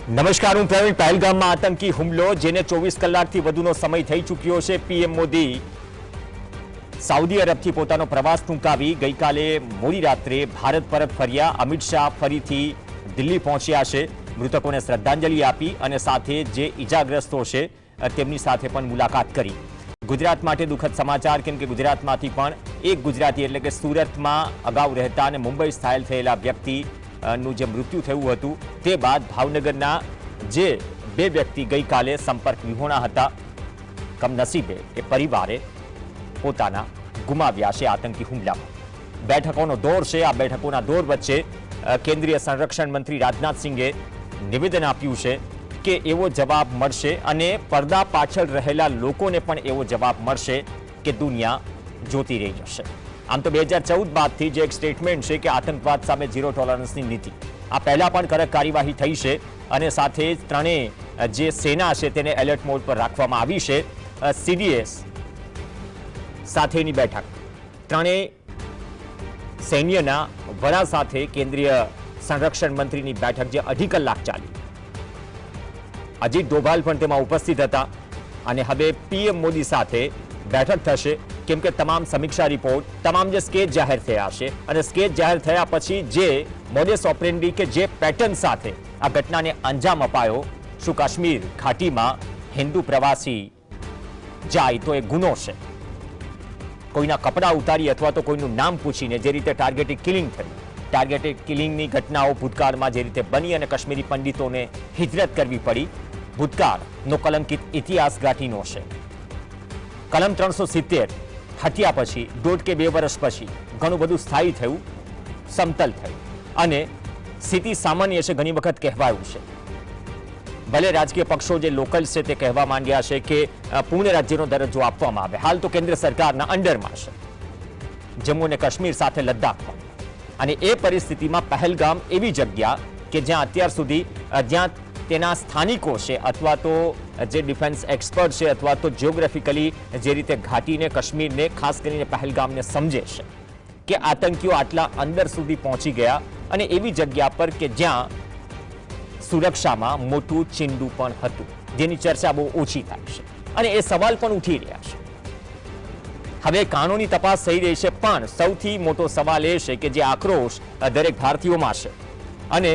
નમસ્કાર, હું પ્રવીણ. પહેલગામમાં આતંકી હુમલો, જેને 24 કલાકથી વધુનો સમય થઈ ચૂક્યો છે. પીએમ મોદી સાઉદી અરબથી પોતાનો પ્રવાસ ટૂંકાવી ગઈકાલે મોડી રાત્રે ભારત પરત ફર્યા. અમિત શાહ ફરીથી દિલ્હી પહોંચ્યા છે. મૃતકોને શ્રદ્ધાંજલિ આપી અને સાથે જે ઈજાગ્રસ્તો છે તેમની સાથે પણ મુલાકાત કરી. ગુજરાત માટે દુઃખદ સમાચાર, કેમ કે ગુજરાતમાંથી પણ એક ગુજરાતી એટલે કે સુરતમાં અગાઉ રહેતા અને મુંબઈ સ્થાયલ થયેલા વ્યક્તિનું જે મૃત્યુ થયું હતું તે બાદ ભાવનગરના જે બે વ્યક્તિ ગઈકાલે સંપર્ક વિહોણા હતા, કમનસીબે એ પરિવારે પોતાના ગુમાવ્યા છે આતંકી હુમલામાં. બેઠકોનો દોર છે. આ બેઠકોના દોર વચ્ચે કેન્દ્રીય સંરક્ષણ મંત્રી રાજનાથસિંહે નિવેદન આપ્યું છે કે એવો જવાબ મળશે અને પડદા પાછળ રહેલા લોકોને પણ એવો જવાબ મળશે કે દુનિયા જોતી રહી જશે. આમ તો 2014 બાદથી જે એક સ્ટેટમેન્ટ છે કે આતંકવાદ સામે ઝીરો ટોલરન્સની નીતિ, આ પહેલા પણ કડક કાર્યવાહી થઈ છે અને સાથે જ ત્રણેય જે સેના છે તેને એલર્ટ મોડ પર રાખવામાં આવી છે. સીડીએસ સાથેની બેઠક, ત્રણેય સૈન્યના વડા સાથે કેન્દ્રીય સંરક્ષણ મંત્રીની બેઠક જે 2.5 કલાક ચાલી. અજીત ડોભાલ પણ તેમાં ઉપસ્થિત હતા અને હવે પીએમ મોદી સાથે બેઠક થશે, કેમ કે તમામ સમીક્ષા રિપોર્ટ, તમામ જે સ્કેચ જાહેર થયા છે અને સ્કેચ જાહેર થયા પછી જે મોડસ ઓપરેન્ડી કે જે પેટર્ન સાથે આ ઘટનાને અંજામ અપાયો, શું કાશ્મીર ઘાટીમાં હિન્દુ પ્રવાસી જાય તો એ ગુનો છે? કોઈના કપડાં ઉતારી અથવા તો કોઈનું નામ પૂછીને જે રીતે ટાર્ગેટેડ કિલિંગ થયું, ટાર્ગેટેડ કિલિંગની ઘટનાઓ ભૂતકાળમાં જે રીતે બની અને કાશ્મીરી પંડિતોને હિજરત કરવી પડી, ભૂતકાળનો કલંકિત ઇતિહાસ ગાંઠીનો છે. કલમ 370 હત્યા પછી 1.5 કે 2 વર્ષ પછી ઘણું બધું સ્થાયી થયું, સમતલ થયું અને સ્થિતિ સામાન્ય છે. ઘણી વખત કહેવાયું છે, ભલે રાજકીય પક્ષો જે લોકલ છે તે કહેવા માંડ્યા છે કે પૂર્ણ રાજ્યનો દરજ્જો આપવામાં આવે. હાલ તો કેન્દ્ર સરકારના અંડરમાં છે જમ્મુ અને કાશ્મીર સાથે લદ્દાખમાં. અને એ પરિસ્થિતિમાં પહેલગામ એવી જગ્યા કે જ્યાં અત્યાર સુધી જ્યાં તેના સ્થાનિકો છે અથવા તો જે ડિફેન્સ એક્સપર્ટ છે અથવા તો જિયોગ્રાફિકલી જે રીતે ઘાટીને, કાશ્મીરને, ખાસ કરીને પહેલગામને સમજે છે કે આતંકીઓ આટલા અંદર સુધી પહોંચી ગયા અને એવી જગ્યા પર કે જ્યાં સુરક્ષામાં મોટું ચીંડું પણ હતું, જેની ચર્ચા બહુ ઓછી થાય છે અને એ સવાલ પણ ઉઠી રહ્યા છે. હવે કાનૂની તપાસ થઈ રહી છે, પણ સૌથી મોટો સવાલ એ છે કે જે આક્રોશ દરેક ભારતીયોમાં છે અને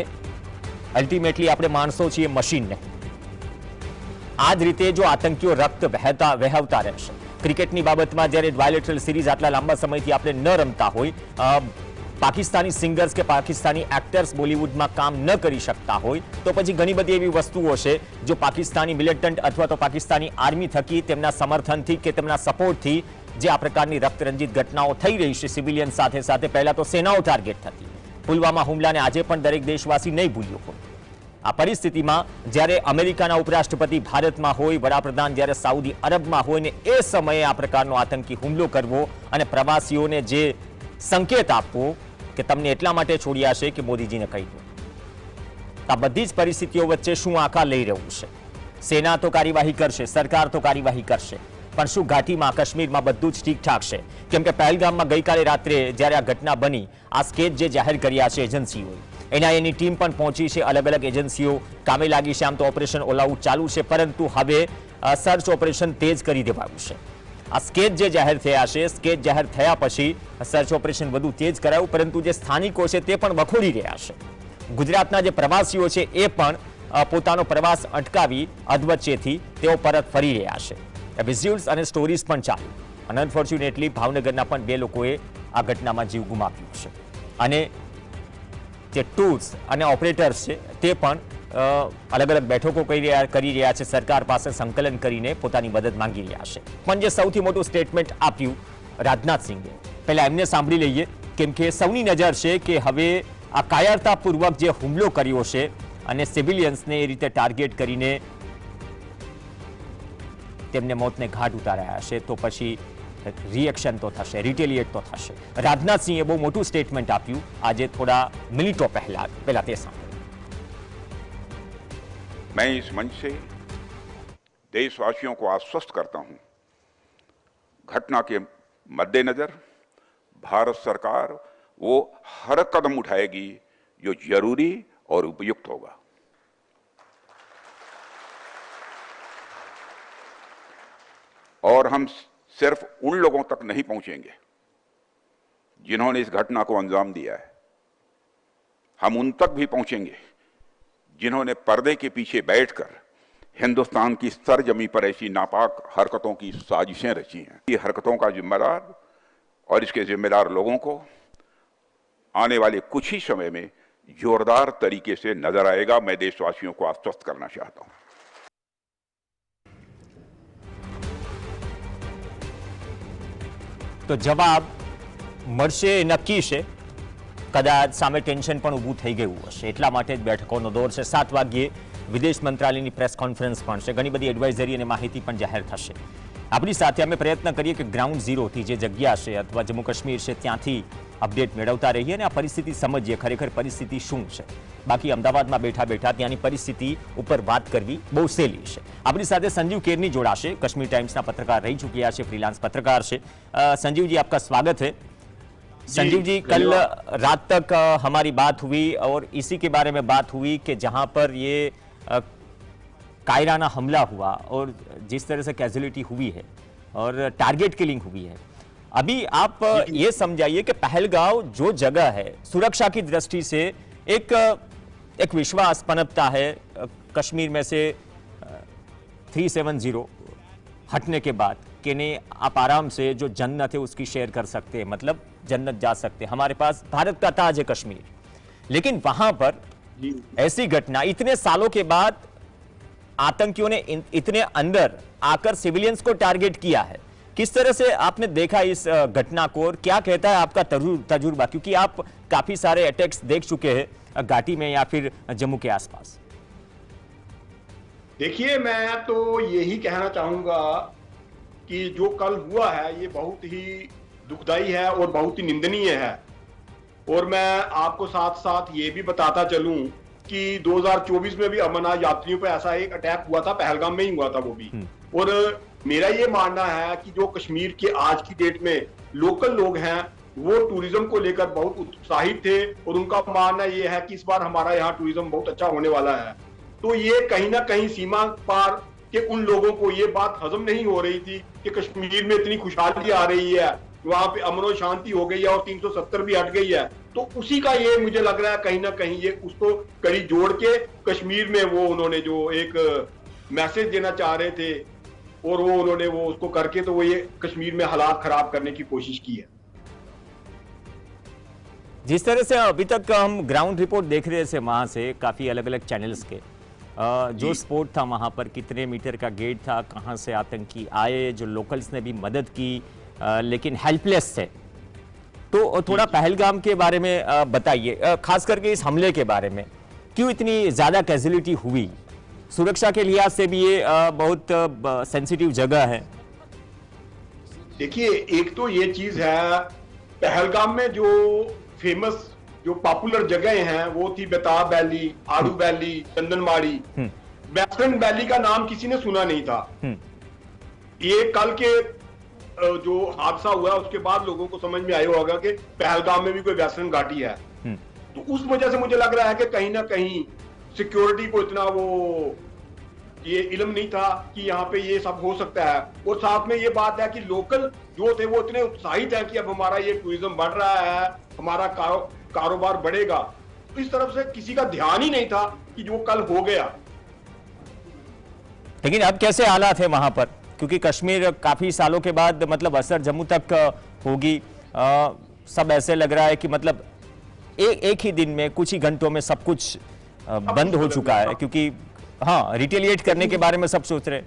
અલ્ટિમેટલી આપણે માણસો છીએ, મશીન નહીં. આ જ રીતે જો આતંકીઓ રક્ત વહેવતા રહેશે, ક્રિકેટની બાબતમાં જ્યારે બાયલેટરલ સિરીઝ આટલા લાંબા સમયથી આપણે ન રમતા હોય, પાકિસ્તાની સિંગર્સ કે પાકિસ્તાની એક્ટર્સ બોલિવૂડમાં કામ ન કરી શકતા હોય, તો પછી ઘણી બધી એવી વસ્તુઓ છે જો પાકિસ્તાની મિલિટન્ટ અથવા તો પાકિસ્તાની આર્મી થકી, તેમના સમર્થનથી કે તેમના સપોર્ટથી જે આ પ્રકારની રક્તરંજિત ઘટનાઓ થઈ રહી છે સિવિલિયન સાથે સાથે, પહેલા તો સેનાઓ ટાર્ગેટ થતી. પુલવામા હુમલાને આજે પણ દરેક દેશવાસી નહીં ભૂલ્યો હોય. આ પરિસ્થિતિમાં જ્યારે અમેરિકાના ઉપરાષ્ટ્રપતિ ભારતમાં હોય, વડાપ્રધાન જ્યારે સાઉદી અરબમાં હોય ને એ સમયે આ પ્રકારનો આતંકી હુમલો કરવો અને પ્રવાસીઓને જે સંકેત આપવો કે તમને એટલા માટે છોડ્યા છે કે મોદીજીને કહી દો. આ બધી જ પરિસ્થિતિઓ વચ્ચે શું આકાર લઈ રહ્યું છે? સેના તો કાર્યવાહી કરશે, સરકાર તો કાર્યવાહી કરશે, પણ શું ઘાટીમાં, કાશ્મીરમાં બધું જ ઠીકઠાક છે? કેમ કે પહેલગામમાં ગઈકાલે રાત્રે જ્યારે આ ઘટના બની, આ સ્કેચ જે જાહેર કર્યા છે એજન્સીઓએ, એની ટીમ પણ પહોંચી છે, અલગ અલગ એજન્સીઓ કામે લાગી છે. આમ તો ઓપરેશન ઓલ આઉટ ચાલુ છે, પરંતુ હવે સર્ચ ઓપરેશન તેજ કરી દેવાયું છે. આ સ્કેચ જે જાહેર થયા છે, સ્કેચ જાહેર થયા પછી સર્ચ ઓપરેશન વધુ તેજ કરાયું, પરંતુ જે સ્થાનિકો છે તે પણ વખોડી રહ્યા છે. ગુજરાતના જે પ્રવાસીઓ છે એ પણ પોતાનો પ્રવાસ અટકાવી અધવચ્ચેથી તેઓ પરત ફરી રહ્યા છે. વિઝ્યુઅલ્સ અને સ્ટોરીઝ પણ ચાલુ. અને અનફોર્ચ્યુનેટલી ભાવનગરના પણ 2 લોકોએ આ ઘટનામાં જીવ ગુમાવ્યો છે અને જે ટૂર્સ અને ઓપરેટર્સ છે તે પણ અલગ અલગ બેઠકો કરી રહ્યા છે, સરકાર પાસે સંકલન કરીને પોતાની મદદ માંગી રહ્યા છે. પણ જે સૌથી મોટું સ્ટેટમેન્ટ આપ્યું રાજનાથસિંહે, પહેલા એમને સાંભળી લઈએ, કેમ કે સૌની નજર છે કે હવે આ કાયરતાપૂર્વક જે હુમલો કર્યો છે અને સિવિલિયન્સને એ રીતે ટાર્ગેટ કરીને તેમને મોતને ઘાટ ઉતાર્યા છે, તો પછી રિએક્શન તો થશે, રિટેલિએટ તો થશે. રાજનાથસિંહે બહુ મોટું સ્ટેટમેન્ટ આપ્યું આજે થોડા મિનિટો પહેલા તે સાંભળ્યું. मैं इस मंच से देशवासियों को आश्वस्त करता हूं, घटना के मद्देनजर भारत सरकार वो हर कदम उठाएगी जो जरूरी और उपयुक्त होगा. और हम सिर्फ उन लोगों तक नहीं पहुंचेंगे जिन्होंने इस घटना को अंजाम दिया है, हम उन तक भी पहुंचेंगे जिन्होंने पर्दे के पीछे बैठकर हिंदुस्तान की सरजमी पर ऐसी नापाक हरकतों की साजिशें रची हैं। ये हरकतों का जिम्मेदार और इसके जिम्मेदार लोगों को आने वाले कुछ ही समय में जोरदार तरीके से नजर आएगा। मैं देशवासियों को आश्वस्त करना चाहता हूं। તો જવાબ મળશે નક્કી છે। કદાચ સામે ટેન્શન પણ ઊભું થઈ ગયું હશે, એટલા માટે જ બેઠકોનો દોર છે। 7 વાગ્યે વિદેશ મંત્રાલયની પ્રેસ કોન્ફરન્સ પણ છે, ઘણી બધી એડવાઇઝરી અને માહિતી પણ જાહેર થશે। આપણી સાથે અમે પ્રયત્ન કરીએ કે ગ્રાઉન્ડ ઝીરોથી જે જગ્યા છે અથવા જમ્મુ કાશ્મીર છે ત્યાંથી અપડેટ મેળવતા રહીએ અને આ પરિસ્થિતિ સમજીએ ખરેખર પરિસ્થિતિ શું છે। બાકી અમદાવાદમાં બેઠા બેઠા ત્યાંની પરિસ્થિતિ ઉપર વાત કરવી બહુ સહેલી છે। આપણી સાથે સંજીવ કેરની જોડાશે, કશ્મીર टाइम्सના पत्रकार रह चुकिया है, फ्रीलांस पत्रकार है। संजीव जी, आपका स्वागत है। संजीव जी, कल रात तक हमारी बात हुई और इसी के बारे में बात हुई कि जहां पर ये कायराना हमला हुआ और जिस तरह से कैजुअलिटी हुई है और टारगेट किलिंग हुई है, अभी आप ये समझाइए कि पहलगांव जो जगह है सुरक्षा की दृष्टि से एक विश्वास पनपता है। कश्मीर में से 370 हटने के बाद कि नहीं, आप आराम से जो जन्नत है उसकी शेयर कर सकते हैं, मतलब जन्नत जा सकते हैं। हमारे पास भारत का ताज है कश्मीर, लेकिन वहां पर ऐसी घटना इतने सालों के बाद आतंकियों ने इतने अंदर आकर सिविलियंस को टारगेट किया है। किस तरह से आपने देखा इस घटना को और क्या कहता है आपका तजुर्बा, क्योंकि आप काफी सारे अटैक्स देख चुके हैं घाटी में या फिर जम्मू के आसपास। देखिए, मैं तो यही कहना चाहूंगा कि जो कल हुआ है ये बहुत ही दुखदाई है और बहुत ही निंदनीय है। और मैं आपको साथ साथ ये भी बताता चलूं कि 2024 में भी अमरनाथ यात्रियों पर ऐसा एक अटैक हुआ था, पहलगाम में ही हुआ था वो भी। और मेरा ये मानना है कि जो कश्मीर के आज की डेट में लोकल लोग हैं वो टूरिज्म को लेकर बहुत उत्साहित थे और उनका मानना ये है कि इस बार हमारा यहाँ टूरिज्म बहुत अच्छा होने वाला है। तो ये कहीं ना कहीं सीमा पार के उन लोगों को ये बात हजम नहीं हो रही थी कि कश्मीर में इतनी खुशहाली आ रही है, वहां पे अमन और शांति हो गई है और 370 भी हट गई है। तो उसी का ये मुझे लग रहा है कहीं ना कहीं ये उसको कड़ी जोड़ के कश्मीर में वो उन्होंने जो एक मैसेज देना चाह रहे थे और वो उन्होंने वो उसको करके तो वो ये कश्मीर में हालात खराब करने की कोशिश की है। जिस तरह से अभी तक हम ग्राउंड रिपोर्ट देख रहे थे वहां से काफी अलग अलग चैनल्स के, जो स्पॉट था वहां पर कितने मीटर का गेट था, कहां से आतंकी आए, जो लोकल्स ने भी मदद की लेकिन हेल्पलेस थे। तो थोड़ा पहलगाम के बारे में बताइए, खास करके इस हमले के बारे में, क्यों इतनी ज्यादा कैजुअलिटी हुई? सुरक्षा के लिहाज से भी ये बहुत सेंसिटिव जगह है। देखिए, एक तो ये चीज है, पहलगाम में जो फेमस जो पॉपुलर जगह हैं वो थी बेताब वैली, आड़ू वैली, चंदनमाड़ी। वेस्टर्न वैली का नाम किसी ने सुना नहीं था। ये कल के जो हादसा हुआ उसके बाद लोगों को समझ में आया होगा कि पहलगाम में भी कोई वेस्टर्न घाटी है। तो उस वजह से मुझे लग रहा है कि कहीं ना कहीं सिक्योरिटी को इतना वो ये इल्म नहीं था कि यहाँ पे ये सब हो सकता है। और साथ में ये बात है कि लोकल जो थे वो इतने उत्साहित है कि अब हमारा ये टूरिज्म बढ़ रहा है, हमारा कारोबार बढ़ेगा। तो इस तरफ से किसी का ध्यान ही नहीं था कि जो कल हो गया। लेकिन अब कैसे हालात है वहां पर, क्योंकि कश्मीर काफी सालों के बाद मतलब असर जम्मू तक होगी, सब ऐसे लग रहा है कि मतलब एक ही दिन में कुछ ही घंटों में सब कुछ बंद हो चुका है, क्योंकि हाँ, रिटेलिएट करने के बारे में सब सोच रहे।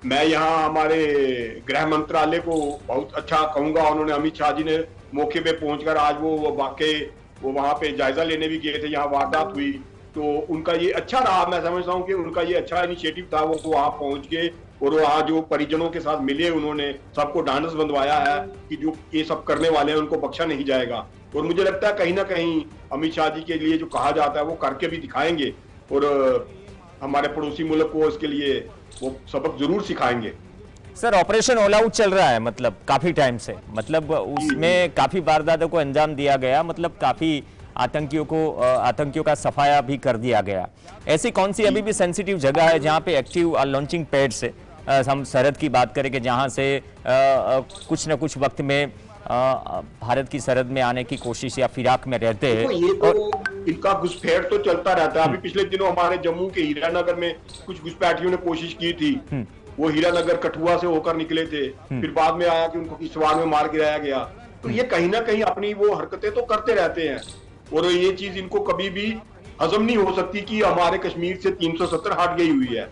मैं यहाँ हमारे गृह मंत्रालय को बहुत अच्छा कहूंगा, उन्होंने अमित शाह जी ने मौके पे पहुंचकर आज वो वाकई वो वहां पे जायजा लेने भी गए थे, यहाँ वारदात हुई। तो उनका ये अच्छा रहा, मैं समझता हूँ कि उनका ये अच्छा इनिशिएटिव था, वो वहां पहुंच गए और वहां जो परिजनों के साथ मिले उन्होंने सबको ढांढस बंधवाया है कि जो ये सब करने वाले हैं उनको बख्शा नहीं जाएगा। और मुझे लगता है कहीं ना कहीं अमित शाह जी के लिए जो कहा जाता है वो करके भी दिखाएंगे और हमारे पड़ोसी मुल्क को इसके लिए वो सबक जरूर सिखाएंगे। सर, ऑपरेशन ऑल आउट चल रहा है मतलब काफी टाइम से, मतलब उसमें काफी वारदातों को अंजाम दिया गया, मतलब काफी आतंकियों का सफाया भी कर दिया गया। ऐसी कौन सी अभी भी सेंसिटिव जगह है जहां पे एक्टिव लॉन्चिंग पैड्स है हम सरहद की बात करें कि जहां से कुछ न कुछ वक्त में भारत की सरहद में आने की कोशिश या फिराक में रहते हैं। तो ये तो इनका घुसपैठ तो चलता रहता है। अभी पिछले दिनों हमारे जम्मू के हीरानगर में कुछ घुसपैठियों ने कोशिश की थी। वो हीरानगर कठुआ से होकर निकले थे, फिर बाद में आया कि उनको किश्तवाड़ में मार गिराया गया। तो ये कहीं ना कहीं अपनी वो हरकतें तो करते रहते हैं, और ये चीज इनको कभी भी हजम नहीं हो सकती कि हमारे कश्मीर से 370 हट गई हुई है।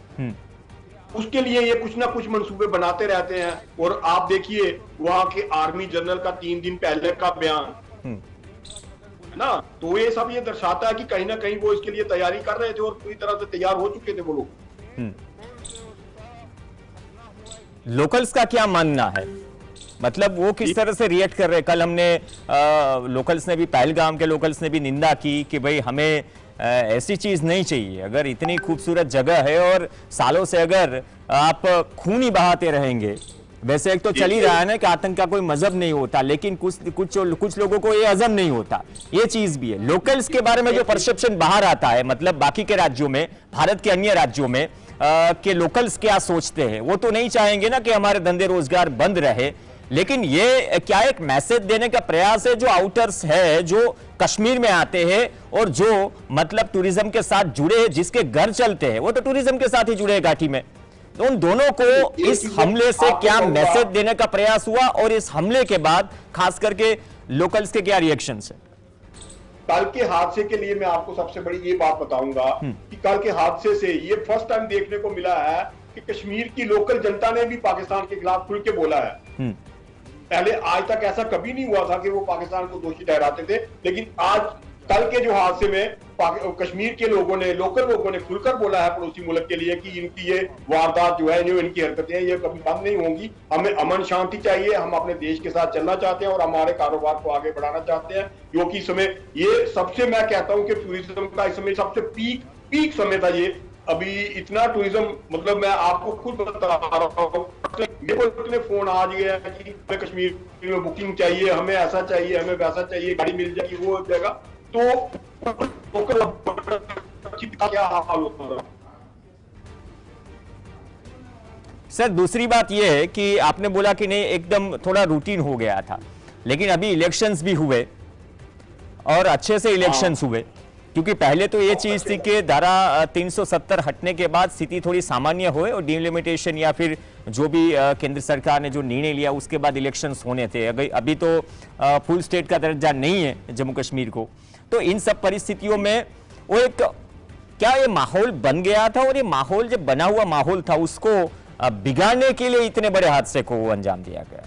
उसके लिए ये कुछ ना कुछ मंसूबे बनाते रहते हैं। और आप देखिए वहां के आर्मी जनरल का 3 दिन पहले का बयान है ना, तो ये सब ये दर्शाता है कि कहीं ना कहीं वो इसके लिए तैयारी कर रहे थे और पूरी तरह से तैयार हो चुके थे वो लोग। लोकल्स का क्या मानना है, मतलब वो किस तरह से रिएक्ट कर रहे हैं? कल हमने लोकल्स ने भी, पहलगाम के लोकल्स ने भी निंदा की कि भाई हमें ऐसी चीज नहीं चाहिए। अगर इतनी खूबसूरत जगह है और सालों से अगर आप खून ही बहाते रहेंगे, वैसे एक तो चल ही रहा है ना कि आतंक का कोई मजहब नहीं होता, लेकिन कुछ लोगों को ये हजम नहीं होता, ये चीज भी है। लोकल्स के बारे में जो परसेप्शन बाहर आता है, मतलब बाकी के राज्यों में, भारत के अन्य राज्यों में के लोकल्स क्या सोचते हैं, वो तो नहीं चाहेंगे ना कि हमारे धंधे रोजगार बंद रहे। लेकिन ये क्या एक मैसेज देने का प्रयास है जो आउटर्स है, जो कश्मीर में आते हैं और जो मतलब टूरिज्म के साथ जुड़े हैं, जिसके घर चलते हैं, वो तो टूरिज्म के साथ ही जुड़े हैं घाटी में। तो उन दोनों को इस हमले से क्या मैसेज देने का प्रयास हुआ, और इस हमले के बाद खास करके लोकल्स के क्या रिएक्शंस है? कल के हादसे के लिए मैं आपको सबसे बड़ी ये बात बताऊंगा कि कल के हादसे से ये फर्स्ट टाइम देखने को मिला है कि कश्मीर की लोकल जनता ने भी पाकिस्तान के खिलाफ खुल के बोला है। पहले आज तक ऐसा कभी नहीं हुआ था कि वो पाकिस्तान को दोषी ठहराते थे, लेकिन आज कल के जो हादसे में कश्मीर के लोगों ने, लोकल लोगों ने खुलकर बोला है पड़ोसी मुल्क के लिए कि इनकी ये वारदात जो है, जो इनकी हरकतें हैं, ये कभी बंद नहीं होंगी। हमें अमन शांति चाहिए, हम अपने देश के साथ चलना चाहते हैं और हमारे कारोबार को आगे बढ़ाना चाहते हैं, क्योंकि इस समय ये सबसे, मैं कहता हूं कि टूरिज्म का इस समय सबसे पीक समय था ये। अभी इतना टूरिज्म, मतलब मैं आपको खुद बता रहा हूँ, इतने फोन आ गए हैं कि हमें कश्मीर में बुकिंग चाहिए, हमें ऐसा चाहिए, हमें वैसा चाहिए, गाड़ी मिल जाएगी, वो हो जाएगा। तो क्या हाल होता है। सर दूसरी बात यह है कि आपने बोला कि नहीं एकदम थोड़ा रूटीन हो गया था, लेकिन अभी इलेक्शंस भी हुए और अच्छे से इलेक्शंस हुए, क्योंकि पहले तो ये चीज थी कि धारा 370 हटने के बाद स्थिति थोड़ी सामान्य हुए और डिलिमिटेशन या फिर जो भी केंद्र सरकार ने जो निर्णय लिया उसके बाद इलेक्शंस होने थे। अभी तो फुल स्टेट का दर्जा नहीं है जम्मू कश्मीर को। तो इन सब परिस्थितियों में वो एक क्या ये माहौल बन गया था, और ये माहौल जब बना हुआ माहौल था उसको बिगाड़ने के लिए इतने बड़े हादसे को अंजाम दिया गया?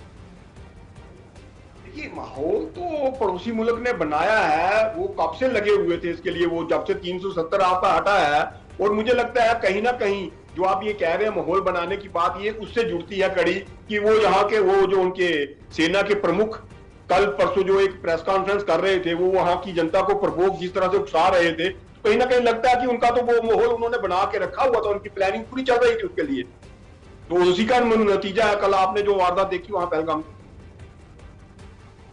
देखिए माहौल तो पड़ोसी मुल्क ने बनाया है, वो कब से लगे हुए थे इसके लिए, वो जब से 370 आपका हटा है। और मुझे लगता है कहीं ना कहीं जो आप ये कह रहे हैं माहौल बनाने की बात, ये उससे जुड़ती है कड़ी कि वो यहाँ के, वो जो उनके सेना के प्रमुख कल परसों जो एक प्रेस कॉन्फ्रेंस कर रहे थे, वो वहां की जनता को प्रवोक जिस तरह से उकसा रहे थे, कहीं ना कहीं लगता है कि उनका तो वो माहौल उन्होंने बना के रखा हुआ था, उनकी प्लानिंग पूरी चल रही थी उसके लिए। तो उसी का नतीजा है कल आपने जो वारदात देखी वहां पहलगाम।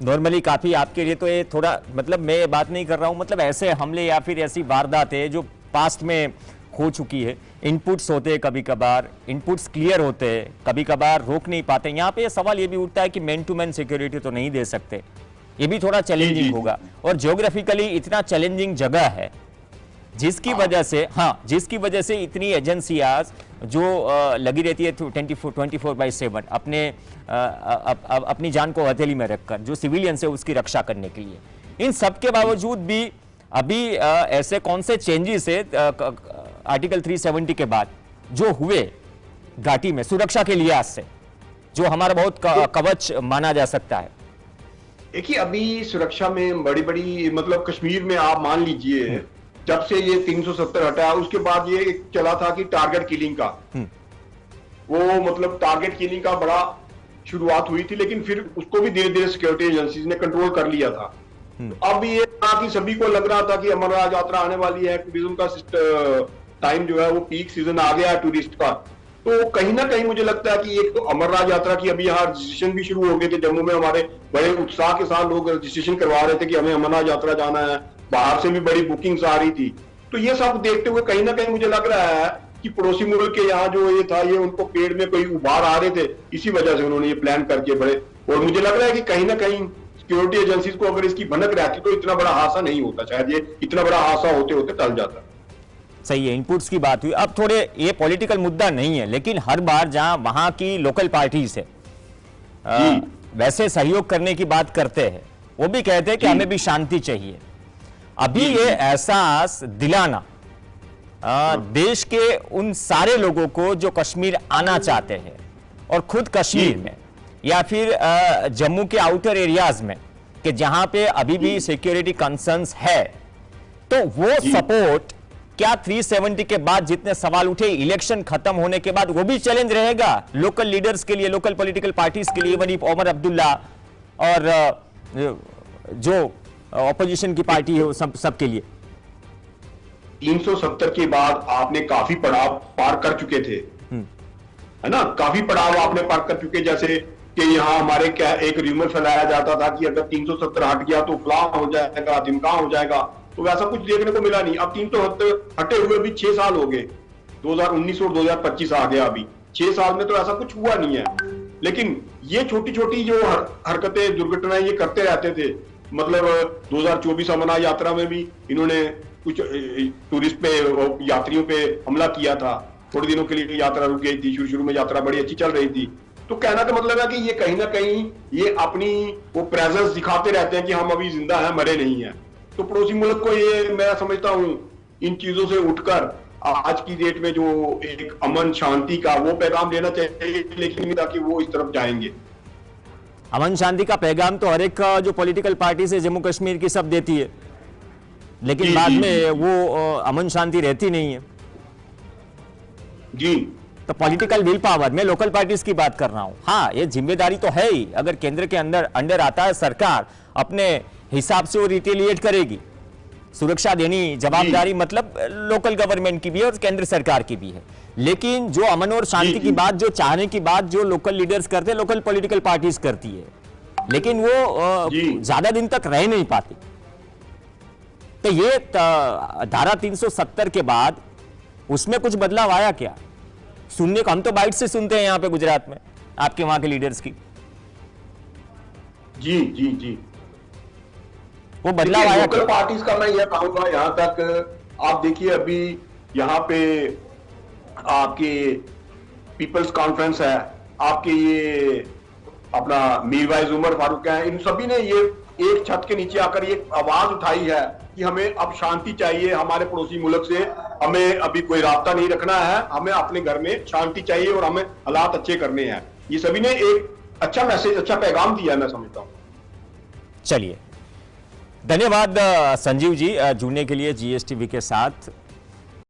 नॉर्मली काफी आपके लिए तो ये थोड़ा, मतलब मैं ये बात नहीं कर रहा हूं, मतलब ऐसे हमले या फिर ऐसी वारदातें जो पास्ट में हो चुकी है, इनपुट्स होते हैं, कभी कभार इनपुट्स क्लियर होते हैं, कभी कभार रोक नहीं पाते। यहाँ पे सवाल ये भी उठता है कि मैन टू मैन सिक्योरिटी तो नहीं दे सकते, ये भी थोड़ा चैलेंजिंग होगा। और ज्योग्राफिकली इतना चैलेंजिंग जगह है जिसकी वजह से इतनी एजेंसियां जो लगी रहती है 24/7 अपनी जान को हथेली में रखकर, जो सिविलियंस है उसकी रक्षा करने के लिए। इन सब के बावजूद भी अभी ऐसे कौन से चेंजेस है आर्टिकल 370 के बाद जो हुए घाटी में सुरक्षा के लिहाज से, जो हमारा बहुत कवच माना जा सकता है? देखिए अभी सुरक्षा में बड़ी बड़ी, मतलब कश्मीर में आप मान लीजिए जब से ये 370 हटा, उसके बाद ये एक चला था कि टारगेट किलिंग का, वो मतलब टारगेट किलिंग का बड़ा शुरुआत हुई थी, लेकिन फिर उसको भी धीरे धीरे सिक्योरिटी एजेंसीज ने कंट्रोल कर लिया था। अब ये था कि सभी को लग रहा था कि अमरनाथ यात्रा आने वाली है, टूरिज्म का टाइम जो है वो पीक सीजन आ गया है टूरिस्ट का। तो कहीं ना कहीं मुझे लगता है कि एक तो अमरनाथ यात्रा की अभी यहाँ रजिस्ट्रेशन भी शुरू हो गए थे जम्मू में, हमारे बड़े उत्साह के साथ लोग रजिस्ट्रेशन करवा रहे थे कि हमें अमरनाथ यात्रा जाना है, बाहर से भी बड़ी बुकिंग्स आ रही थी। तो ये सब देखते हुए कहीं ना कहीं मुझे लग रहा है कि पड़ोसी मुल्क के यहाँ जो ये था, ये उनको पेड़ में कोई उबार आ रहे थे, इसी वजह से उन्होंने ये प्लान करके बड़े। और मुझे लग रहा है कि कहीं ना कहीं सिक्योरिटी एजेंसीज को अगर इसकी भनक रहती तो इतना बड़ा हादसा नहीं होता, शायद ये इतना बड़ा हादसा होते होते टल जाता। सही है, इनपुट्स की बात हुई। अब थोड़े, ये पॉलिटिकल मुद्दा नहीं है, लेकिन हर बार जहां वहां की लोकल पार्टी से वैसे सहयोग करने की बात करते हैं, वो भी कहते हैं कि हमें भी शांति चाहिए। अभी ये एहसास दिलाना देश के उन सारे लोगों को जो कश्मीर आना चाहते हैं और खुद कश्मीर में या फिर जम्मू के आउटर एरियाज में, कि जहां पे अभी भी सिक्योरिटी कंसर्न्स है, तो वो सपोर्ट क्या 370 के बाद जितने सवाल उठे, इलेक्शन खत्म होने के बाद, वो भी चैलेंज रहेगा लोकल लीडर्स के लिए, लोकल पॉलिटिकल पार्टीज के लिए, इवन ओमर अब्दुल्ला और जो ऑपोजिशन की पार्टी है, वो सब के लिए। 370 के बाद आपने काफी पड़ाव पार कर चुके थे, है ना, काफी पड़ाव आपने पार कर चुके। जैसे कि यहाँ हमारे क्या एक र्यूमर फैलाया जाता था कि अगर 370 हट गया तो फलां हो जाएगा, ढिमकां हो जाएगा, तो वैसा कुछ देखने को मिला नहीं। अब 370 हटे हुए भी 6 साल हो गए, 2019 और 2025 आ गया, अभी 6 साल में तो ऐसा कुछ हुआ नहीं है। लेकिन ये छोटी छोटी जो हरकतें, दुर्घटनाएं ये करते रहते थे। मतलब 2024 अमरनाथ यात्रा में भी इन्होंने कुछ टूरिस्ट पे, यात्रियों पे हमला किया था। थोड़े दिनों के लिए यात्रा रुक गई थी, शुरू में यात्रा बड़ी अच्छी चल रही थी। तो कहना का मतलब है कि ये कहीं ना कहीं ये अपनी वो प्रेजेंस दिखाते रहते हैं कि हम अभी जिंदा हैं, मरे नहीं हैं। तो पड़ोसी मुल्क को ये, मैं समझता हूं, इन चीजों से उठकर आज की डेट में जो एक अमन शांति का वो पैगाम देना चाहिए, लेकिन ताकि वो इस तरफ जाएंगे। अमन शांति का पैगाम तो हर एक जो पॉलिटिकल पार्टी से जम्मू कश्मीर की सब देती है, लेकिन बाद में वो अमन शांति रहती नहीं है जी। तो पॉलिटिकल विल पावर, मैं लोकल पार्टीज की बात कर रहा हूं। हाँ, ये जिम्मेदारी तो है ही, अगर केंद्र के अंडर आता है सरकार, अपने हिसाब से वो रिटेलिएट करेगी। सुरक्षा देनी जवाबदारी मतलब लोकल गवर्नमेंट की भी है और केंद्र सरकार की भी है। लेकिन जो अमन और शांति की बात, जो चाहने की बात, जो लोकल लीडर्स करते हैं, लोकल पॉलिटिकल पार्टीज करती है, लेकिन वो ज्यादा दिन तक रह नहीं पाती। तो ये धारा 370 के बाद उसमें कुछ बदलाव आया क्या? सुनने को हम तो बाइट से सुनते हैं यहाँ पे गुजरात में आपके वहां के लीडर्स की। जी जी जी, वो बदलाव आया लोकल पार्टीज का मैं यह कहूंगा, यहां तक आप देखिए, अभी यहाँ पे आपके पीपल्स कॉन्फ्रेंस है, आपके ये अपना मीरवाइज उमर फारूक है, इन सभी ने ये एक छत के नीचे आकर ये आवाज उठाई है कि हमें अब शांति चाहिए हमारे पड़ोसी मुल्क से, हमें अभी कोई रास्ता नहीं रखना है, हमें अपने घर में शांति चाहिए और हमें हालात अच्छे करने हैं। ये सभी ने एक अच्छा मैसेज, अच्छा पैगाम दिया, मैं समझता हूं। चलिए, धन्यवाद संजीव जी जुड़ने के लिए जीएसटीवी के साथ।